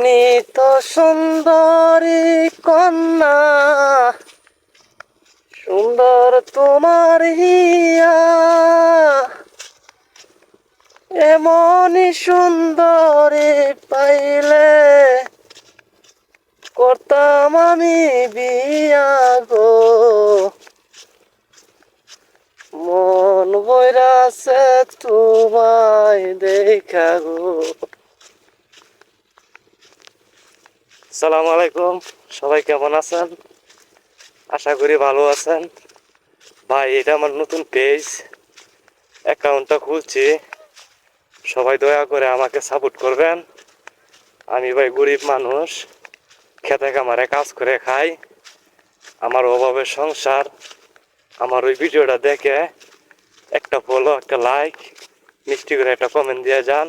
তুমি তো সুন্দরী কন্যা, সুন্দর তোমার হিয়া, এমনই সুন্দরী পাইলে করতাম আমি বিয়া গো। মন বইরাছে তোমায় দেখা গো। আসসালামু আলাইকুম, সবাই কেমন আছেন? আশা করি ভালো আছেন। ভাই, এটা আমার নতুন পেজ, অ্যাকাউন্টটা খুলছি, সবাই দয়া করে আমাকে সাপোর্ট করবেন। আমি ভাই গরিব মানুষ, খেতে খামারে কাজ করে খাই, আমার অভাবের সংসার। আমার ওই ভিডিওটা দেখে একটা ফলো, একটা লাইক, মিষ্টি করে একটা কমেন্ট দিয়ে যান।